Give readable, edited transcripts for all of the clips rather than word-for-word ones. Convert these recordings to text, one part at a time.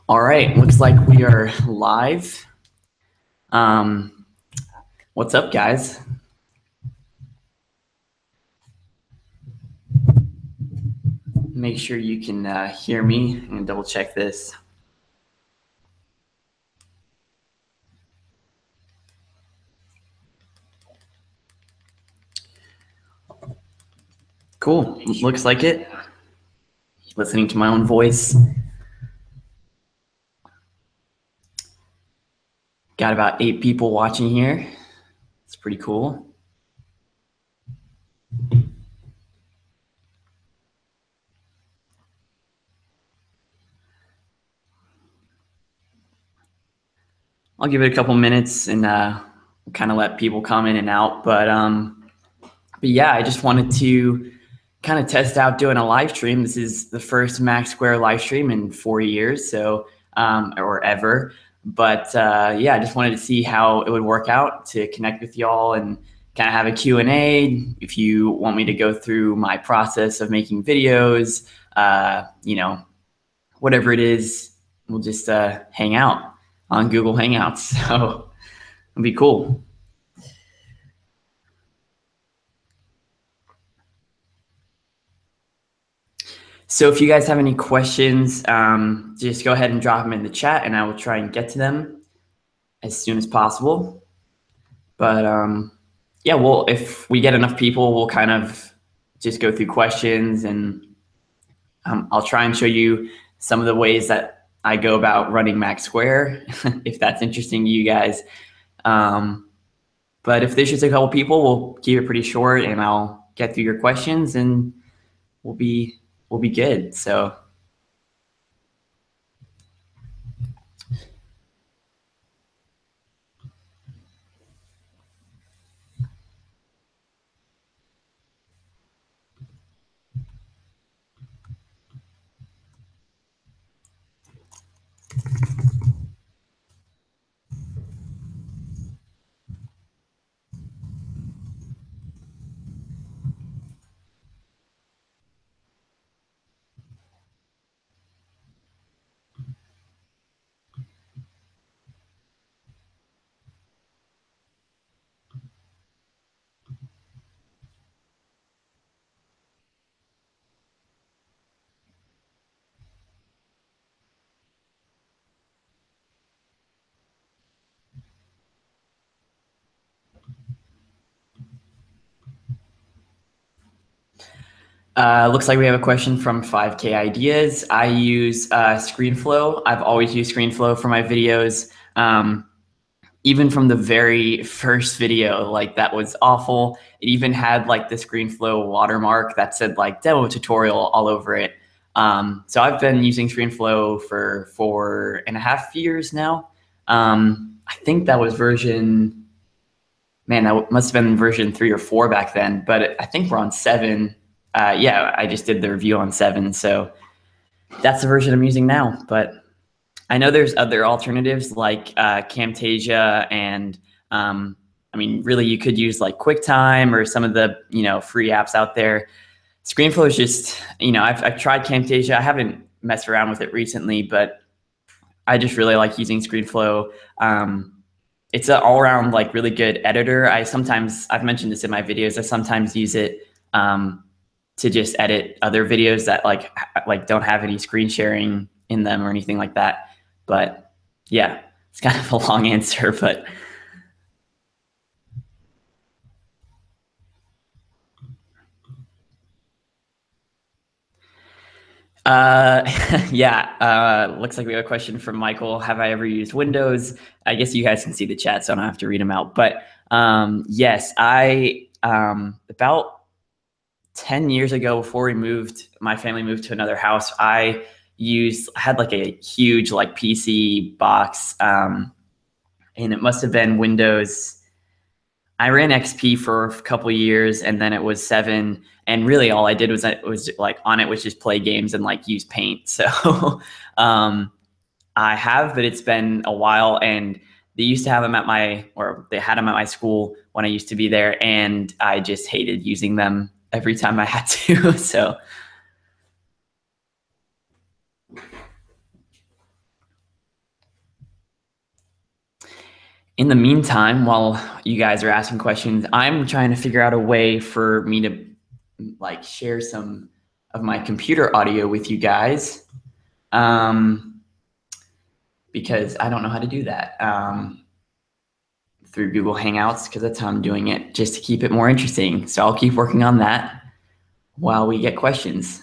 All right, looks like we are live. What's up, guys? Make sure you can hear me and double check this. Cool, looks like it. Listening to my own voice. Got about 8 people watching here. It's pretty cool. I'll give it a couple minutes and kind of let people come in and out. But yeah, I just wanted to kind of test out doing a live stream. This is the first Mac Square live stream in 4 years, so or ever. But yeah, I just wanted to see how it would work out to connect with y'all and kind of have a Q&A. If you want me to go through my process of making videos, you know, whatever it is, we'll just hang out on Google Hangouts. So it'll be cool. So if you guys have any questions, just go ahead and drop them in the chat and I will try and get to them as soon as possible. But yeah, well, if we get enough people, we'll kind of just go through questions and I'll try and show you some of the ways that I go about running Mac Square, if that's interesting to you guys. But if there's just a couple people, we'll keep it pretty short and I'll get through your questions and we'll be good. So looks like we have a question from 5K Ideas. I use ScreenFlow. I've always used ScreenFlow for my videos. Even from the very first video, like that was awful. It even had like the ScreenFlow watermark that said like demo tutorial all over it. So I've been using ScreenFlow for 4.5 years now. I think that was version, man, that must have been version 3 or 4 back then, but I think we're on 7. Yeah, I just did the review on 7, so that's the version I'm using now. But I know there's other alternatives like Camtasia and I mean, really you could use like QuickTime or some of the, free apps out there. ScreenFlow is just, I've tried Camtasia. I haven't messed around with it recently, but I just really like using ScreenFlow. It's an all around like really good editor. I've mentioned this in my videos, I sometimes use it to just edit other videos that like don't have any screen sharing in them or anything like that. But yeah, it's kind of a long answer, but yeah, looks like we have a question from Michael. Have I ever used Windows? I guess you guys can see the chat, so I don't have to read them out. But yes, I about 10 years ago, before my family moved to another house, I had like a huge like PC box, and it must have been Windows. I ran XP for a couple of years, and then it was 7. And really, all I did was like on it was just play games and like use Paint. So I have, but it's been a while. And they used to have them they had them at my school when I used to be there, and I just hated using them every time I had to. So In the meantime, while you guys are asking questions, I'm trying to figure out a way for me to like share some of my computer audio with you guys, because I don't know how to do that through Google Hangouts, because that's how I'm doing it, just to keep it more interesting. So I'll keep working on that while we get questions.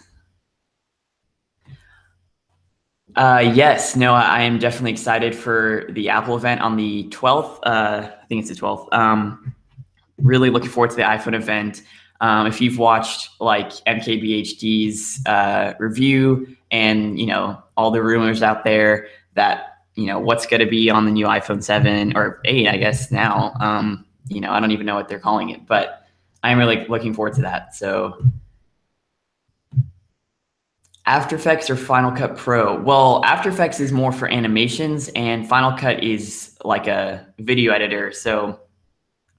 Yes, no, I am definitely excited for the Apple event on the 12th. I think it's the 12th. Really looking forward to the iPhone event. If you've watched like MKBHD's review and, all the rumors out there that, what's going to be on the new iPhone 7 or 8, I guess now, I don't even know what they're calling it, but I'm really looking forward to that. So After Effects or Final Cut Pro? Well, After Effects is more for animations and Final Cut is like a video editor. So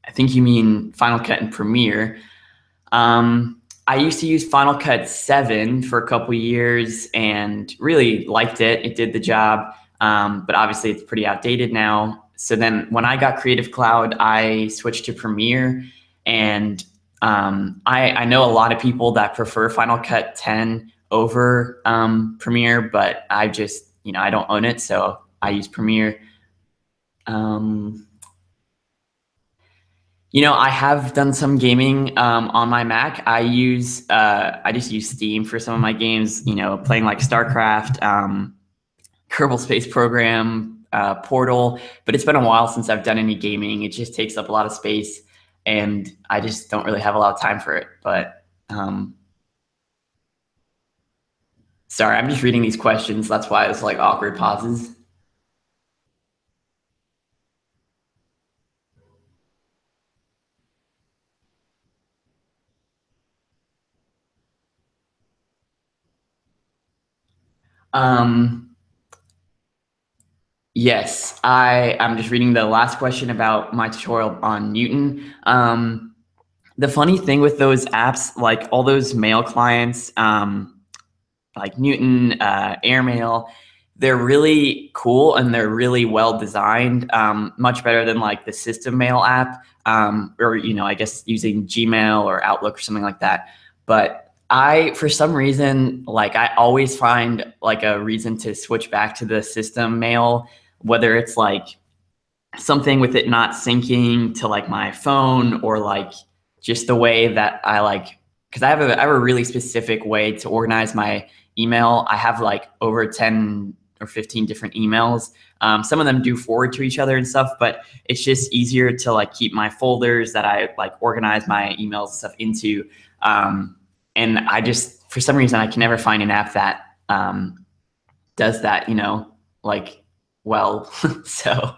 I think you mean Final Cut and Premiere. I used to use Final Cut 7 for a couple years and really liked it. It did the job, but obviously it's pretty outdated now. So then when I got Creative Cloud, I switched to Premiere, and I know a lot of people that prefer Final Cut 10 over Premiere, but I just, I don't own it, so I use Premiere. I have done some gaming on my Mac. I just use Steam for some of my games. Playing like StarCraft, Kerbal Space Program, Portal. But it's been a while since I've done any gaming. It just takes up a lot of space, and I just don't really have a lot of time for it. But sorry, I'm just reading these questions. That's why it's like awkward pauses. Yes, I'm just reading the last question about my tutorial on Newton. The funny thing with those apps, like all those mail clients, like Newton, Airmail, they're really cool and they're really well designed, much better than like the System Mail app, or I guess using Gmail or Outlook or something like that. But for some reason, like I always find like a reason to switch back to the System Mail, whether it's like something with it not syncing to like my phone, or like just the way that I like, because I have a really specific way to organize my email. I have like over 10 or 15 different emails. Some of them do forward to each other and stuff, but it's just easier to like keep my folders that I like organize my emails and stuff into. And I just, for some reason, I can never find an app that does that, like well. So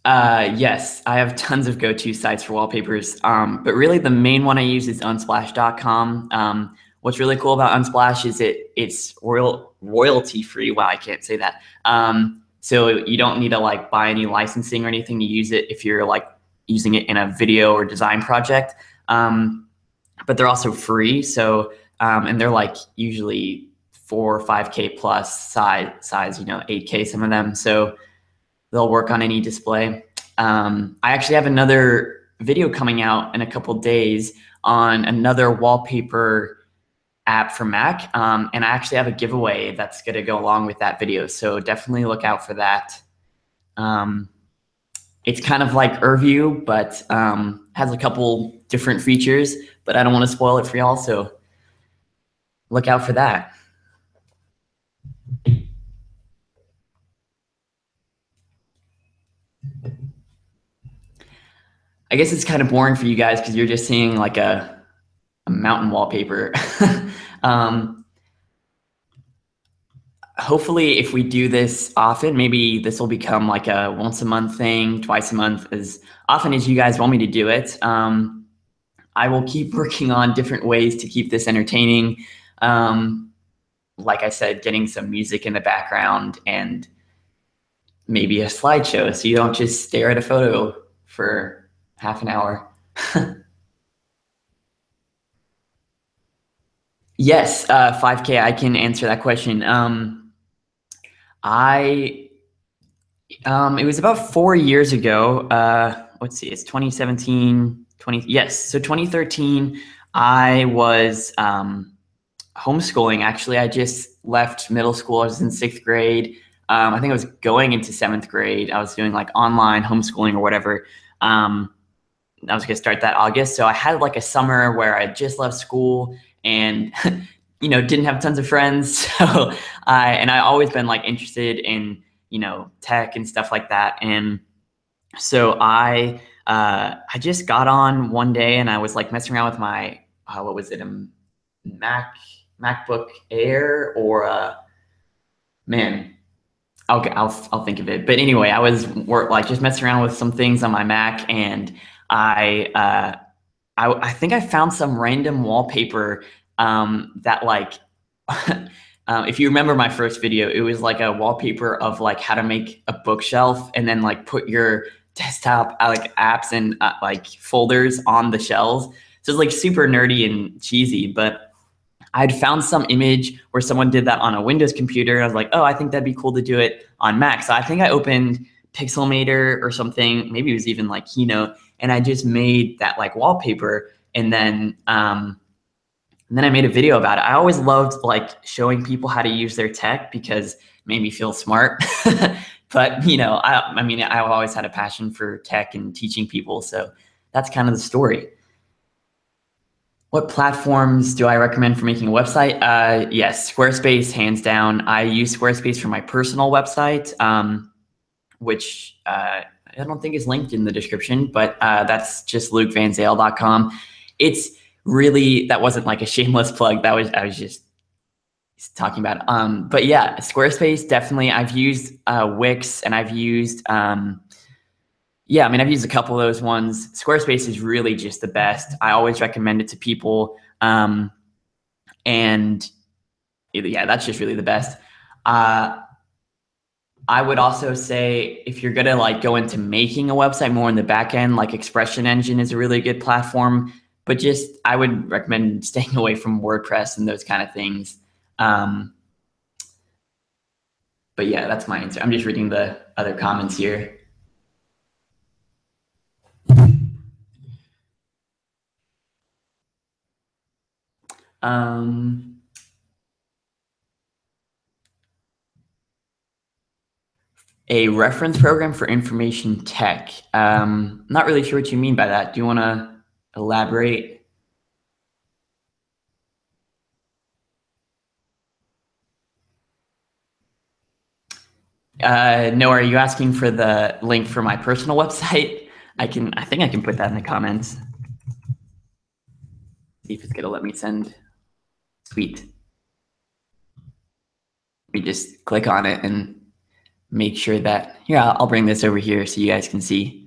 yes, I have tons of go-to sites for wallpapers, but really the main one I use is unsplash.com. What's really cool about Unsplash is it's royalty free. Wow, I can't say that. So you don't need to like buy any licensing or anything to use it if you're like using it in a video or design project. But they're also free. So and they're like usually 4 or 5K plus size, 8K some of them. So they'll work on any display. I actually have another video coming out in a couple days on another wallpaper app for Mac. And I actually have a giveaway that's going to go along with that video. So definitely look out for that. It's kind of like Urview, but has a couple different features, but I don't want to spoil it for y'all. So look out for that. I guess it's kind of boring for you guys because you're just seeing like a mountain wallpaper. Hopefully, if we do this often, maybe this will become like a once a month thing, twice a month, as often as you guys want me to do it. I will keep working on different ways to keep this entertaining. Like I said, getting some music in the background and maybe a slideshow so you don't just stare at a photo for half an hour. Yes, 5K, I can answer that question. I It was about 4 years ago. Let's see, it's 2017, yes. So 2013, I was homeschooling. Actually, I just left middle school. I was in 6th grade. I think I was going into 7th grade. I was doing like online homeschooling or whatever. I was going to start that August. So I had like a summer where I just left school and, didn't have tons of friends. So I always been like interested in, tech and stuff like that. And so I just got on one day and I was like messing around with my, what was it? A MacBook Air or man, okay, I'll think of it. But anyway, I was like just messing around with some things on my Mac, and I uh, I think I found some random wallpaper that like if you remember my first video, it was like a wallpaper of like how to make a bookshelf and then like put your desktop like apps and like folders on the shelves. So it's like super nerdy and cheesy, but I'd found some image where someone did that on a Windows computer. And I was like, oh, I think that'd be cool to do it on Mac. So I think I opened Pixelmator or something. Maybe it was even like Keynote. And I just made that like wallpaper. And then I made a video about it. I always loved like showing people how to use their tech because it made me feel smart. But, I mean, I've always had a passion for tech and teaching people. So that's kind of the story. What platforms do I recommend for making a website? Yes, Squarespace, hands down. I use Squarespace for my personal website, which I don't think is linked in the description, but that's just lukevanzale.com. It's really, that wasn't like a shameless plug. I was just talking about it. But yeah, Squarespace, definitely. I've used Wix and I've used yeah, I mean, I've used a couple of those ones. Squarespace is really just the best. I always recommend it to people. And yeah, that's just really the best. I would also say if you're gonna like go into making a website more in the back end, like Expression Engine is a really good platform. But just I would recommend staying away from WordPress and those kind of things. But yeah, that's my answer. I'm just reading the other comments here. A reference program for information tech. Not really sure what you mean by that. Do you want to elaborate? No, are you asking for the link for my personal website? I think I can put that in the comments. See if it's gonna let me send. Sweet. We just click on it and make sure that, yeah, I'll bring this over here so you guys can see.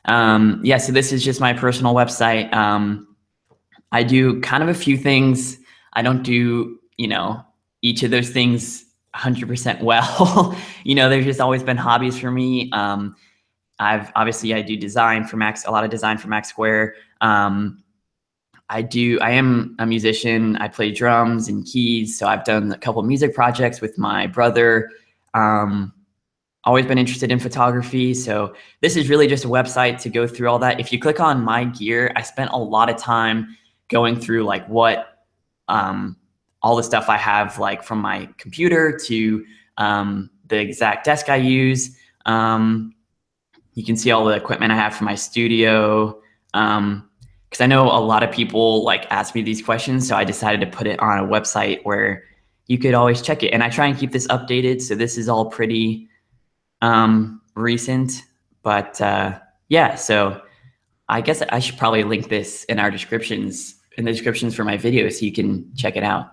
Yeah, so this is just my personal website. I do kind of a few things. I don't do, each of those things 100% well. There's just always been hobbies for me. I do design for Max, a lot of design for Max Square. I am a musician. I play drums and keys. So I've done a couple music projects with my brother. Always been interested in photography. So this is really just a website to go through all that. If you click on my gear, I spent a lot of time going through like what all the stuff I have, like from my computer to the exact desk I use. You can see all the equipment I have for my studio. Because I know a lot of people like ask me these questions, so I decided to put it on a website where you could always check it. And I try and keep this updated, so this is all pretty recent. But yeah, so I guess I should probably link this in the descriptions for my video, so you can check it out.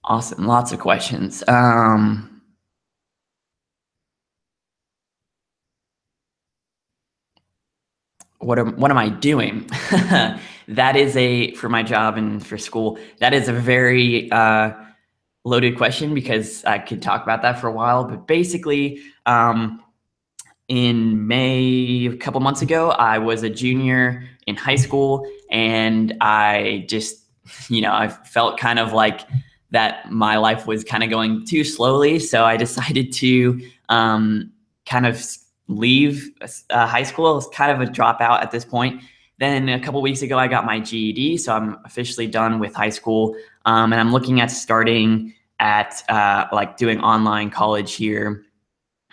Awesome, lots of questions. What am I doing? That is for my job and for school, that is a very loaded question because I could talk about that for a while. But basically, in May, a couple months ago, I was a junior in high school, and I just, I felt kind of like that my life was kind of going too slowly. So I decided to kind of leave high school. It's kind of a dropout at this point. Then a couple weeks ago, I got my GED. So I'm officially done with high school. And I'm looking at starting at like doing online college here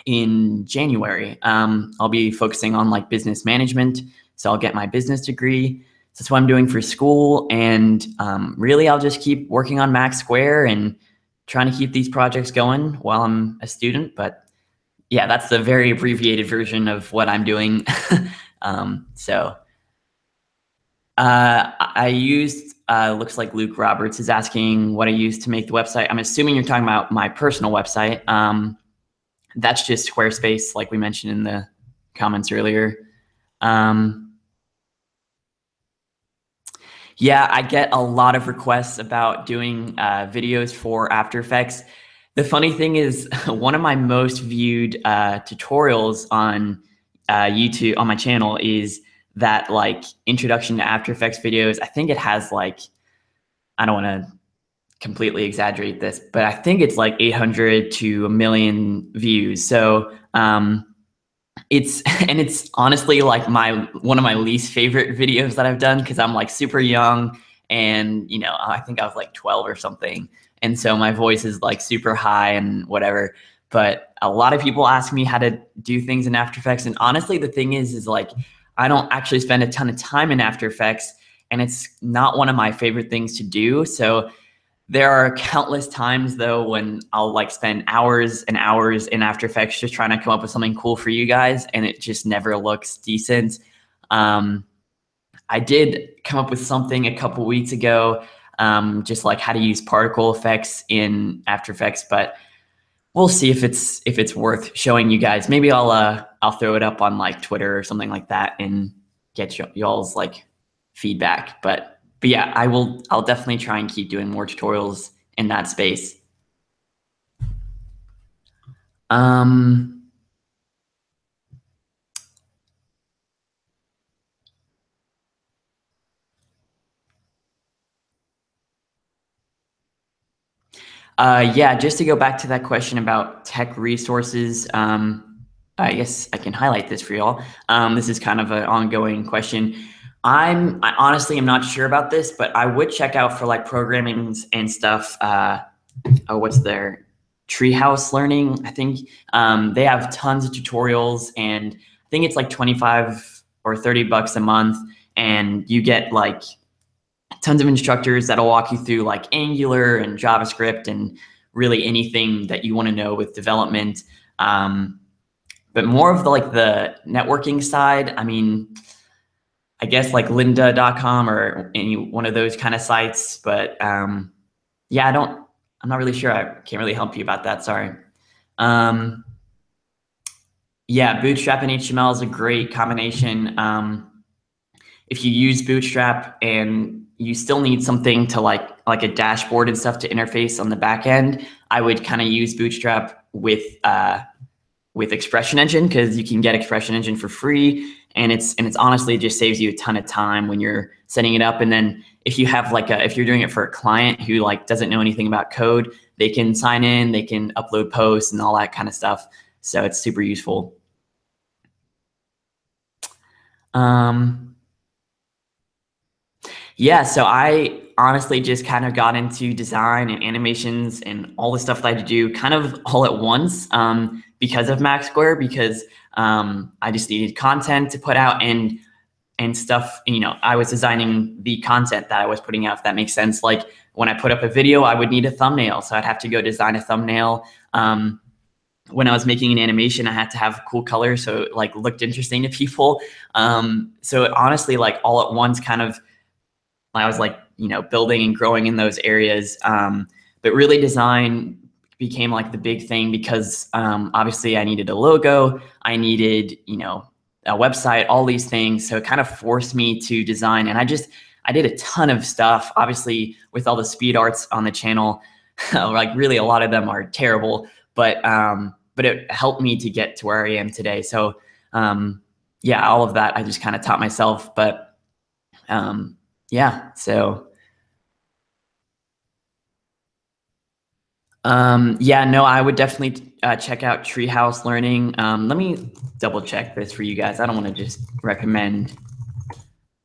in January. I'll be focusing on like business management. So I'll get my business degree. So that's what I'm doing for school. And really, I'll just keep working on Max Square and trying to keep these projects going while I'm a student. But yeah, that's the very abbreviated version of what I'm doing. I used, looks like Luke Roberts is asking what I used to make the website. I'm assuming you're talking about my personal website. That's just Squarespace, like we mentioned in the comments earlier. Yeah, I get a lot of requests about doing videos for After Effects. The funny thing is, one of my most viewed tutorials on YouTube on my channel is that like introduction to After Effects videos. I think it has like, I don't want to completely exaggerate this, but I think it's like 800 to 1 million views. So it's honestly like one of my least favorite videos that I've done, because I'm like super young, and you know, I think I was like 12 or something, and so my voice is like super high and whatever. But a lot of people ask me how to do things in After Effects, and honestly, the thing is like I don't actually spend a ton of time in After Effects, and it's not one of my favorite things to do. So there are countless times though when I'll like spend hours and hours in After Effects just trying to come up with something cool for you guys, and it just never looks decent. I did come up with something a couple weeks ago, just like how to use particle effects in After Effects, but we'll see if it's worth showing you guys. Maybe I'll throw it up on like Twitter or something like that and get y'all's like feedback. But yeah, I'll definitely try and keep doing more tutorials in that space. Yeah, just to go back to that question about tech resources, I guess I can highlight this for y'all. This is kind of an ongoing question. I honestly am not sure about this, but I would check out for like programming and stuff. What's their Treehouse Learning? I think they have tons of tutorials, and I think it's like 25 or 30 bucks a month, and you get like tons of instructors that'll walk you through like Angular and JavaScript and really anything that you want to know with development. But more of the networking side, I mean, I guess like lynda.com or any one of those kind of sites. But yeah, I'm not really sure. I can't really help you about that. Sorry. Yeah, Bootstrap and HTML is a great combination. If you use Bootstrap and you still need something to like a dashboard and stuff to interface on the back end, I would kind of use Bootstrap with Expression Engine, because you can get Expression Engine for free, and it's honestly, it just saves you a ton of time when you're setting it up. And then if you have if you're doing it for a client who like doesn't know anything about code, they can sign in, they can upload posts and all that kind of stuff. So it's super useful. Yeah, so I honestly just kind of got into design and animations and all the stuff that I had to do kind of all at once, because of Max Square, because I just needed content to put out and stuff. You know, I was designing the content that I was putting out, if that makes sense. Like when I put up a video, I would need a thumbnail, so I'd have to go design a thumbnail. When I was making an animation, I had to have cool colors so it like looked interesting to people. So it honestly, like all at once, kind of, I was like, you know, building and growing in those areas. But really design became like the big thing, because obviously I needed a logo, I needed, you know, a website, all these things. So it kind of forced me to design. And I did a ton of stuff, obviously with all the speed arts on the channel. Like really a lot of them are terrible, but it helped me to get to where I am today. So yeah, all of that I just kind of taught myself. But yeah, so Yeah, no, I would definitely check out Treehouse Learning. Let me double check this for you guys. I don't want to just recommend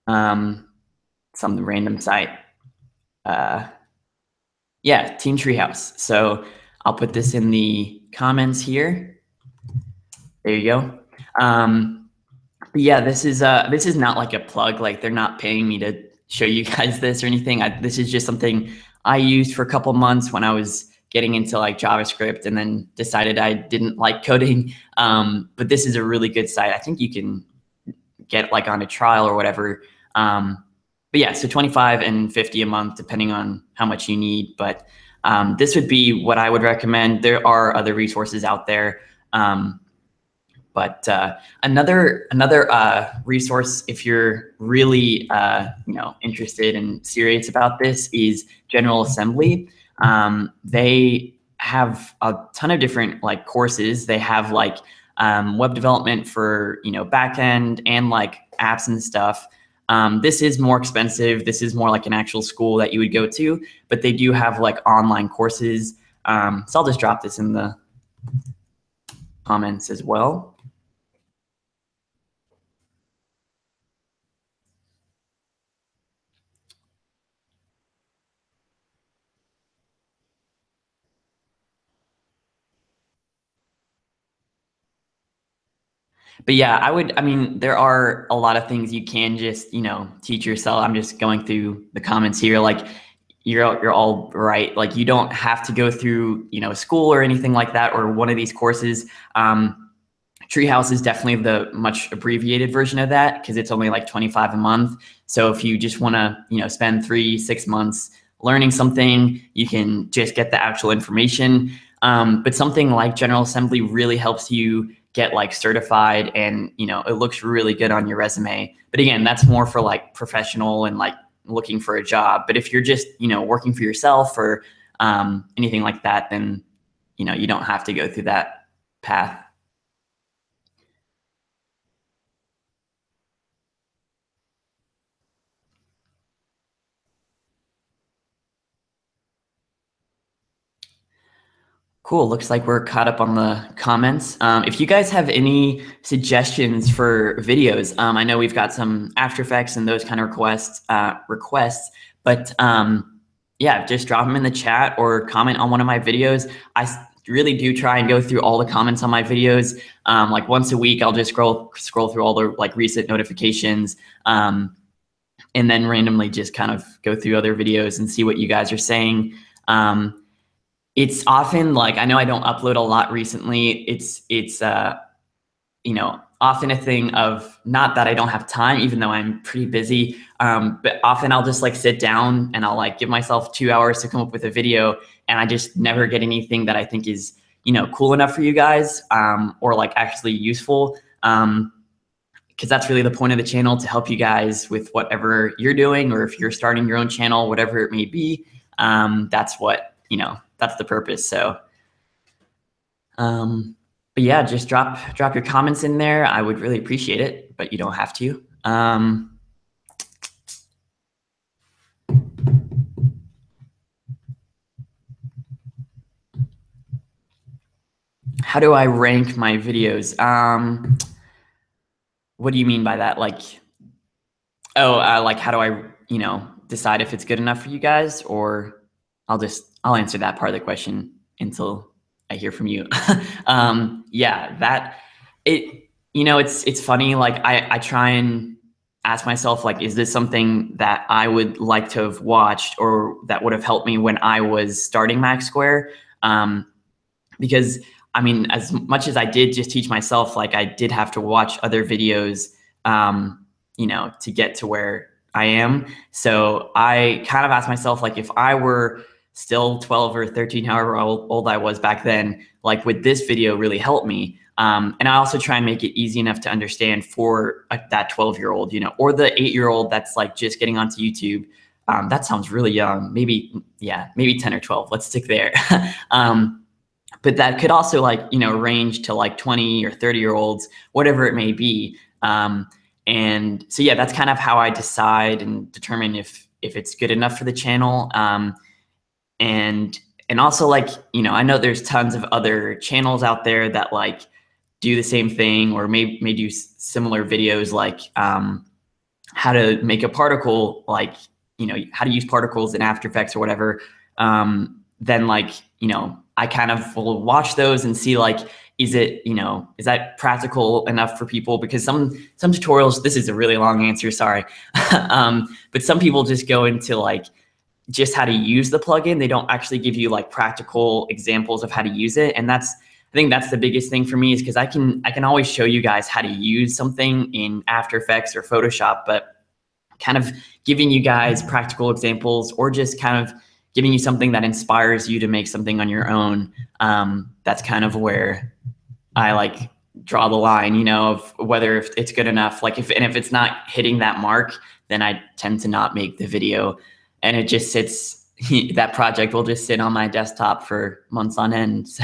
some random site. Yeah, Team Treehouse. So I'll put this in the comments here. There you go. But yeah, this is not like a plug. Like they're not paying me to show you guys this or anything. This is just something I used for a couple months when I was getting into like JavaScript and then decided I didn't like coding. But this is a really good site. I think you can get like on a trial or whatever. But yeah, so 25 and 50 a month, depending on how much you need. But this would be what I would recommend. There are other resources out there. But another resource, if you're really interested and serious about this, is General Assembly. They have a ton of different like courses. They have like web development for backend and like apps and stuff. This is more expensive. This is more like an actual school that you would go to, but they do have like online courses. So I'll just drop this in the comments as well. But yeah, I mean, there are a lot of things you can just, teach yourself. I'm just going through the comments here. Like you're all right. Like you don't have to go through, school or anything like that, or one of these courses. Treehouse is definitely the much abbreviated version of that because it's only like 25 a month. So if you just want to, spend 3-6 months learning something, you can just get the actual information. But something like General Assembly really helps you get like certified, and it looks really good on your resume. But again, that's more for like professional and like looking for a job. But if you're just working for yourself or anything like that, then you don't have to go through that path. Cool. Looks like we're caught up on the comments. If you guys have any suggestions for videos, I know we've got some After Effects and those kind of requests, but yeah, just drop them in the chat or comment on one of my videos. I really do try and go through all the comments on my videos. Like once a week, I'll just scroll through all the like recent notifications, and then randomly just kind of go through other videos and see what you guys are saying. It's often like, I know I don't upload a lot recently. It's often a thing of, not that I don't have time, even though I'm pretty busy, but often I'll just like sit down and I'll like give myself 2 hours to come up with a video, and I just never get anything that I think is, cool enough for you guys, or like actually useful. Because that's really the point of the channel, to help you guys with whatever you're doing, or if you're starting your own channel, whatever it may be. That's what, that's the purpose. So, but yeah, just drop your comments in there. I would really appreciate it, but you don't have to. How do I rank my videos? What do you mean by that? Like, oh, like how do I, decide if it's good enough for you guys? Or I'll answer that part of the question until I hear from you. Yeah, it's funny. Like I try and ask myself, like, is this something that I would like to have watched, or that would have helped me when I was starting Max Square? Because I mean, as much as I did just teach myself, like I did have to watch other videos, to get to where I am. So I kind of asked myself, like, if I were still 12 or 13, however old I was back then, like, would this video really help me? And I also try and make it easy enough to understand for that 12-year-old, or the 8-year-old that's like just getting onto YouTube. That sounds really young. Maybe 10 or 12. Let's stick there. But that could also range to like 20 or 30-year-olds, whatever it may be. And so, yeah, that's kind of how I decide and determine if it's good enough for the channel. And and also like, I know there's tons of other channels out there that like do the same thing or may do similar videos, like how to make a particle, like, how to use particles in After Effects or whatever. Then like, I kind of will watch those and see like, is that practical enough for people? Because some tutorials, this is a really long answer, sorry. But some people just go into like just how to use the plugin. They don't actually give you like practical examples of how to use it. And I think that's the biggest thing for me, is because I can always show you guys how to use something in After Effects or Photoshop, but kind of giving you guys practical examples or just kind of giving you something that inspires you to make something on your own. That's kind of where I like draw the line, of whether if it's good enough. Like if it's not hitting that mark, then I tend to not make the video, and it just sits. That project will just sit on my desktop for months on end. So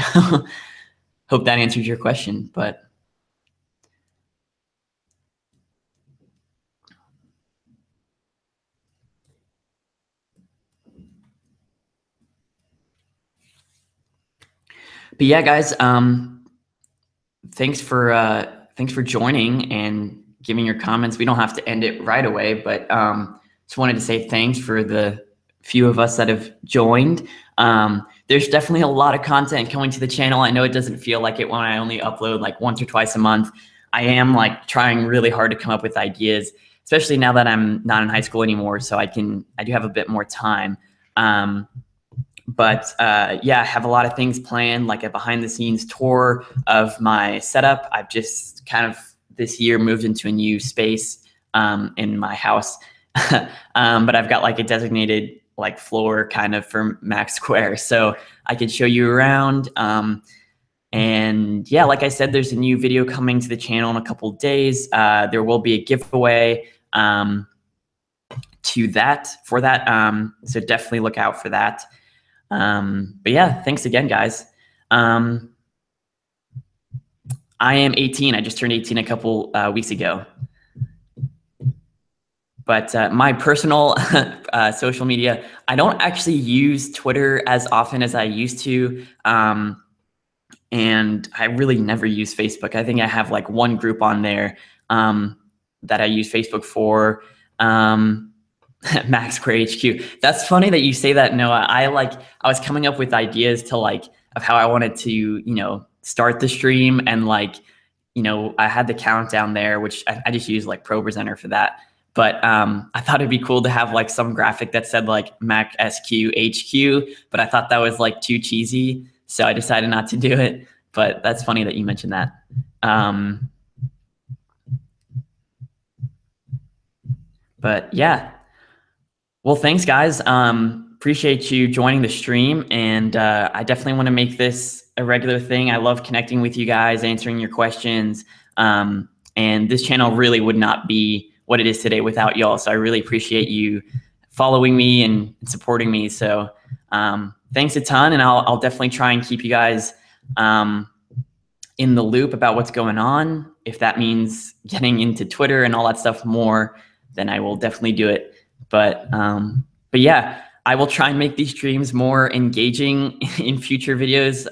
hope that answers your question, but. But yeah, guys, thanks for joining and giving your comments. We don't have to end it right away, but just wanted to say thanks for the few of us that have joined. There's definitely a lot of content coming to the channel. I know it doesn't feel like it when I only upload like once or twice a month. I am like trying really hard to come up with ideas, especially now that I'm not in high school anymore, so I do have a bit more time. But yeah, I have a lot of things planned, like a behind the scenes tour of my setup. I've just kind of this year moved into a new space in my house. But I've got like a designated like floor kind of for Mac Square, so I could show you around. And yeah, like I said, there's a new video coming to the channel in a couple days. There will be a giveaway for that. So definitely look out for that. But yeah, thanks again, guys. I am 18. I just turned 18 a couple weeks ago. But my personal social media, I don't actually use Twitter as often as I used to. And I really never use Facebook. I think I have like one group on there that I use Facebook for. Max Square HQ. That's funny that you say that, Noah. I was coming up with ideas of how I wanted to, start the stream, and I had the countdown there, which I just use like Pro Presenter for that. But I thought it'd be cool to have like some graphic that said like Mac SQ HQ, but I thought that was like too cheesy, so I decided not to do it. But that's funny that you mentioned that. But yeah. Well, thanks, guys. Appreciate you joining the stream, and I definitely want to make this a regular thing. I love connecting with you guys, answering your questions, and this channel really would not be what it is today without y'all. So I really appreciate you following me and supporting me. So thanks a ton, and I'll definitely try and keep you guys in the loop about what's going on. If that means getting into Twitter and all that stuff more, then I will definitely do it. But yeah, I will try and make these streams more engaging in future videos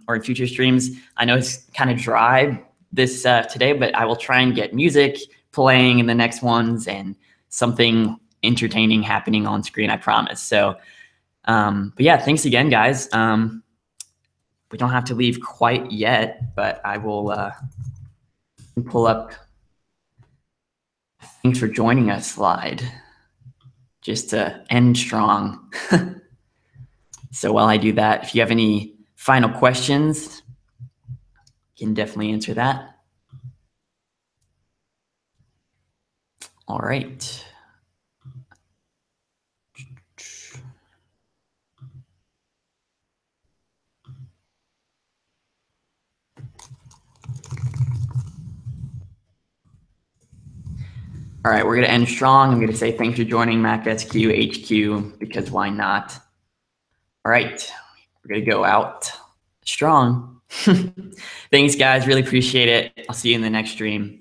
or in future streams. I know it's kind of dry this today, but I will try and get music playing in the next ones and something entertaining happening on screen, I promise. So, but yeah, thanks again, guys. We don't have to leave quite yet, but I will pull up thanks for joining us slide, just to end strong. So while I do that, if you have any final questions, you can definitely answer that. All right. All right, we're going to end strong. I'm going to say thanks for joining Mac SQ HQ, because why not? All right, we're going to go out strong. Thanks, guys. Really appreciate it. I'll see you in the next stream.